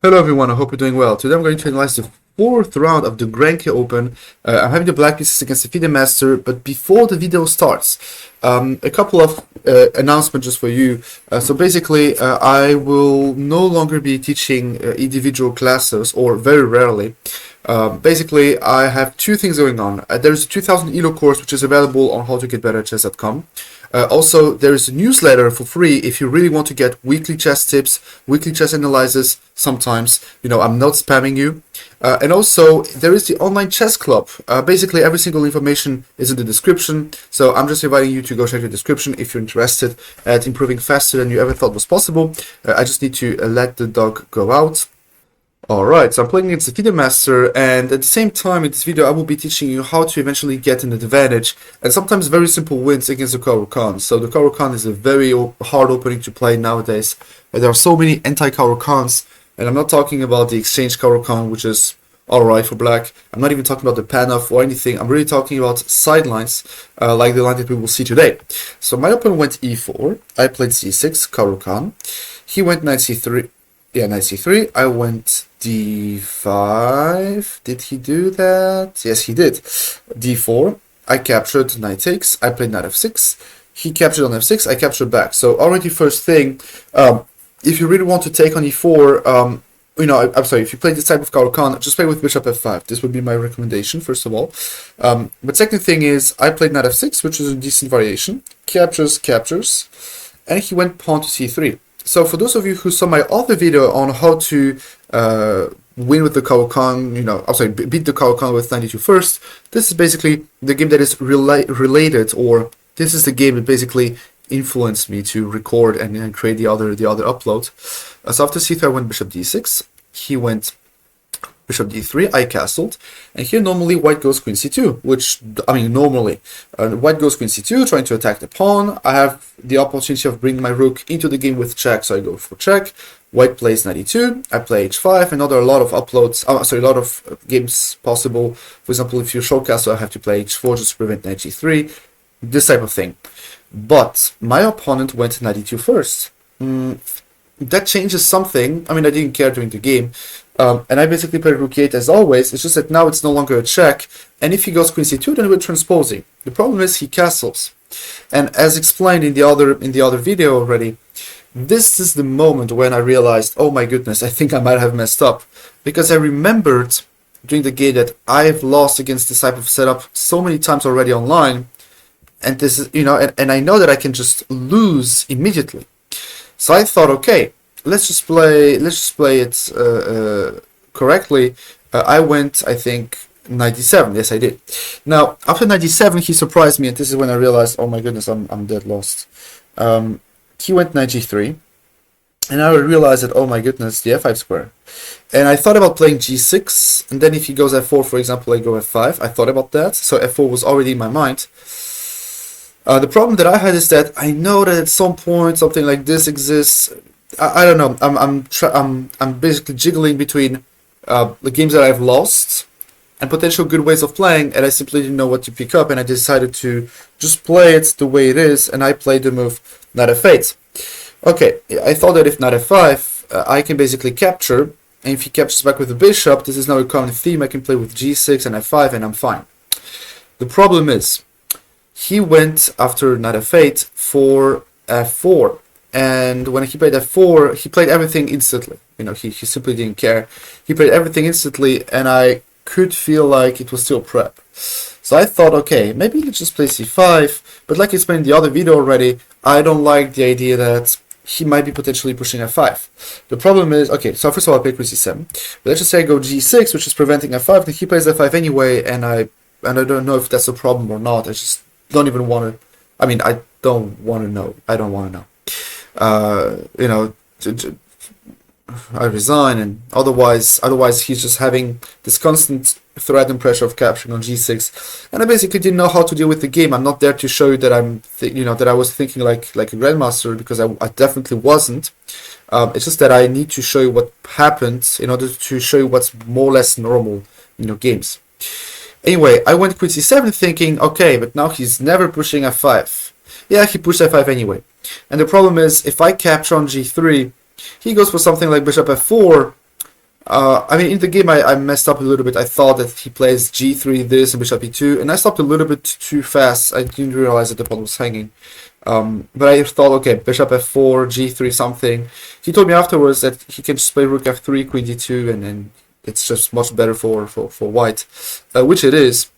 Hello everyone, I hope you're doing well. Today I'm going to analyze the fourth round of the Grenke Open. I'm having the black pieces against the FIDE master, but before the video starts, a couple of announcements just for you. So basically, I will no longer be teaching individual classes, or very rarely. Basically, I have two things going on. There's a 2000 ELO course which is available on howtogetbetterchess.com. Also, there is a newsletter for free if you really want to get weekly chess tips, weekly chess analysis. Sometimes, I'm not spamming you. And also, there is the online chess club. Basically, every single information is in the description. So I'm just inviting you to go check the description if you're interested at improving faster than you ever thought was possible. I just need to let the dog go out. Alright, so I'm playing against the FIDE master, and at the same time in this video I will be teaching you how to eventually get an advantage and sometimes very simple wins against the Carokann. So the Carokann is a very hard opening to play nowadays. There are so many anti-Carokanns, and I'm not talking about the exchange Carokann, which is alright for black. I'm not even talking about the pan-off or anything. I'm really talking about sidelines, like the line that we will see today. So my opponent went e4, I played c6, Carokann. He went knight c3. Yeah, knight c3. I went d5. Did he do that? Yes, he did. d4. I captured knight takes. I played knight f6. He captured on f6. I captured back. So already first thing, if you really want to take on e4, I'm sorry, if you play this type of Carokann, just play with bishop f5. This would be my recommendation, first of all. But second thing is, I played knight f6, which is a decent variation. Captures, captures. And he went pawn to c3. So for those of you who saw my other video on how to win with the Carokann, beat the Carokann with 92 first, this is basically the game that is related, or this is the game that basically influenced me to record and create the other upload. So after c3 I went bishop d6, he went bishop d3, I castled, and here normally white goes queen c2, which, normally, white goes queen c2, trying to attack the pawn. I have the opportunity of bringing my rook into the game with check, so I go for check. White plays knight e2, I play h5, and there are a lot of uploads, a lot of games possible. For example, if you short castle, I have to play h4 just to prevent knight g3, this type of thing. But my opponent went knight e2 first. That changes something. I didn't care during the game. And I basically played rook e8 as always. It's just that now it's no longer a check. And if he goes queen c2, then we're transposing. The problem is he castles. And as explained in the other video already, this is the moment when I realized, oh my goodness, I think I might have messed up. Because I remembered during the game that I've lost against this type of setup so many times already online. And this is, and I know that I can just lose immediately. So I thought, okay, let's just play it correctly. I went, I think, knight d7. Yes, I did. Now, after knight d7, he surprised me, and this is when I realized, oh my goodness, I'm dead lost. He went knight g3, and I realized that, oh my goodness, the f5 square. And I thought about playing g6, and then if he goes f4, for example, I go f5. I thought about that, so f4 was already in my mind. The problem that I had is that I know that at some point something like this exists. I don't know. I'm basically jiggling between the games that I've lost and potential good ways of playing, and I simply didn't know what to pick up, and I decided to just play it the way it is, and I played the move knight f8. Okay, I thought that if knight f5, I can basically capture, and if he captures back with the bishop, this is now a common theme. I can play with g6 and f5, and I'm fine. The problem is, he went after knight f8 for f4, and when he played f4, he played everything instantly. He simply didn't care. He played everything instantly, and I could feel like it was still prep. So I thought, okay, maybe let's just play c5, but like I explained in the other video already, I don't like the idea that he might be potentially pushing f5. The problem is, okay, so first of all I played queen c7, but let's just say I go g6, which is preventing f5, then he plays f5 anyway, and I don't know if that's a problem or not. I just don't even want to, I don't want to know. I don't want to know. I resign, and otherwise he's just having this constant threat and pressure of capturing on g6, and I basically didn't know how to deal with the game. I'm not there to show you that that I was thinking like a grandmaster, because I definitely wasn't. It's just that I need to show you what happened in order to show you what's more or less normal in games. Anyway, I went queen c7 thinking, okay, but now he's never pushing f5. Yeah, he pushed f5 anyway. And the problem is, if I capture on g3, he goes for something like bishop f4, I mean, in the game, I messed up a little bit. I thought that he plays g3 this and bishop e2, and I stopped a little bit too fast. I didn't realize that the pawn was hanging. But I thought, okay, bishop f4, g3 something. He told me afterwards that he can just play rook f3, queen d2, and then it's just much better for white, which it is.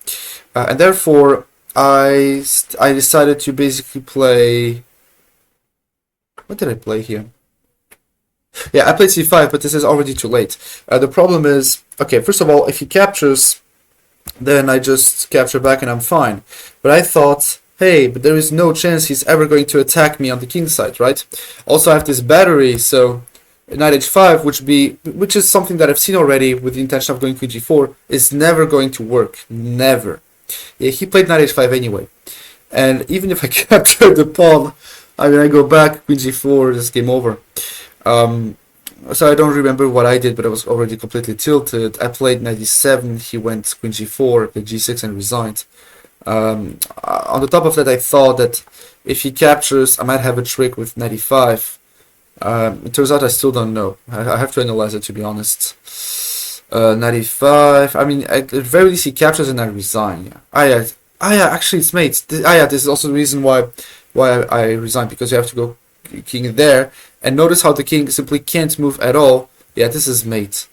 And therefore, I decided to basically play... What did I play here? Yeah, I played c5, but this is already too late. The problem is, okay, first of all, if he captures, then I just capture back and I'm fine. But I thought, hey, but there is no chance he's ever going to attack me on the king side, right? Also, I have this battery, so knight h5, which is something that I've seen already with the intention of going queen g4, is never going to work. Never. Yeah, he played knight h5 anyway. And even if I capture the pawn, I mean, I go back, queen g4, this game over. So I don't remember what I did, but I was already completely tilted. I played knight e7, he went queen g4, played g6 and resigned. On the top of that, I thought that if he captures, I might have a trick with knight e5. It turns out I still don't know. I have to analyze it, to be honest. Knight e5, I mean, at the very least he captures and I resign. Yeah. Actually it's mates. This is also the reason why I resign, because you have to go king there. And notice how the king simply can't move at all. Yeah, this is mate.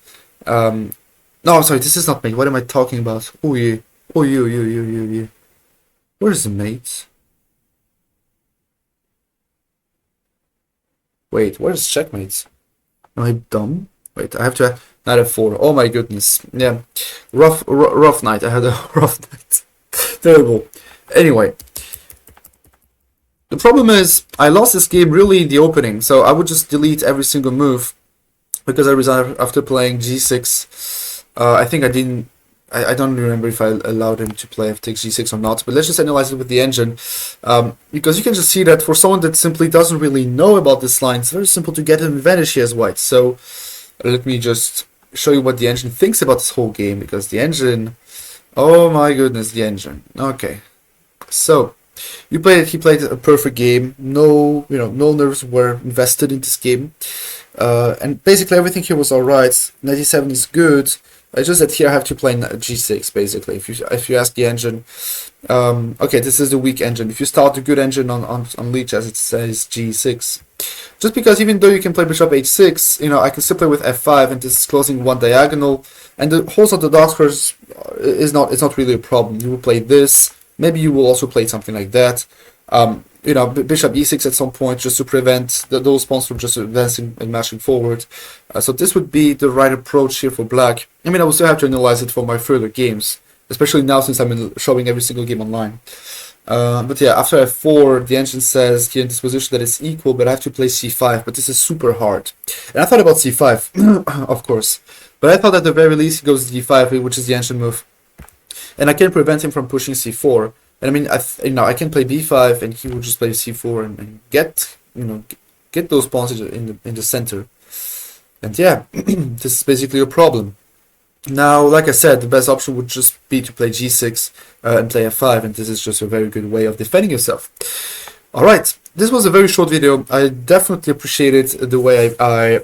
No, I'm sorry, this is not mate. What am I talking about? Oh yeah. Where is the mate? Wait, where is checkmate? Am I dumb? Wait, I have to have knight f4. Oh my goodness. Yeah, rough night. I had a rough night. Terrible. Anyway. The problem is, I lost this game really in the opening, so I would just delete every single move, because I resigned after playing g6. I think I didn't, I don't remember if I allowed him to play f takes g6 or not, but let's just analyze it with the engine, because you can just see that for someone that simply doesn't really know about this line, it's very simple to get an advantage here as white. So let me just show you what the engine thinks about this whole game, because the engine, oh my goodness, the engine. Okay, so he played a perfect game. No nerves were invested in this game, and basically everything here was alright. Knight e7 is good. It's just that here I have to play g6 basically. If you ask the engine, okay, this is the weak engine. If you start a good engine on Leech, as it says g6, just because even though you can play bishop h6, I can still play with f5, and this is closing one diagonal, and the holes of the dark squares it's not really a problem. You will play this. Maybe you will also play something like that. Bishop e6 at some point, just to prevent those pawns from just advancing and mashing forward. So this would be the right approach here for black. I mean, I will still have to analyze it for my further games, especially now since I'm showing every single game online. But yeah, after f4, the engine says here in this position that it's equal, but I have to play c5, but this is super hard. And I thought about c5, of course. But I thought at the very least he goes d5, which is the engine move. And I can prevent him from pushing c4. And I mean, I can play b5, and he will just play c4 and get those pawns in the center. And yeah, this is basically a problem. Now, like I said, the best option would just be to play g6 and play f5, and this is just a very good way of defending yourself. Alright, this was a very short video. I definitely appreciated the way I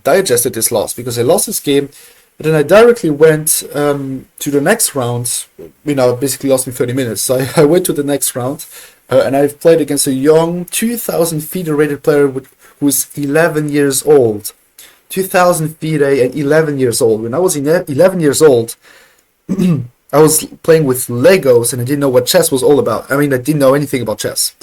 digested this loss, because I lost this game. But then I directly went to the next round. Basically lost me 30 minutes. So I went to the next round, and I've played against a young 2,000 FIDE rated player who's 11 years old. 2,000 FIDE and 11 years old. When I was 11 years old, I was playing with Legos, and I didn't know what chess was all about. I mean, I didn't know anything about chess.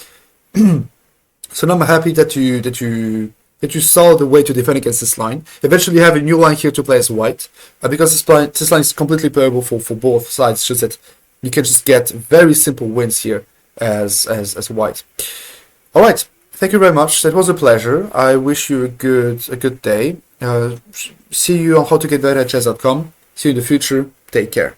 So now I'm happy that you saw the way to defend against this line. Eventually you have a new line here to play as white, because this line is completely playable for both sides. It's just that you can just get very simple wins here as white. Alright, thank you very much. That was a pleasure. I wish you a good day. See you on howtogetbetter@chess.com. See you in the future. Take care.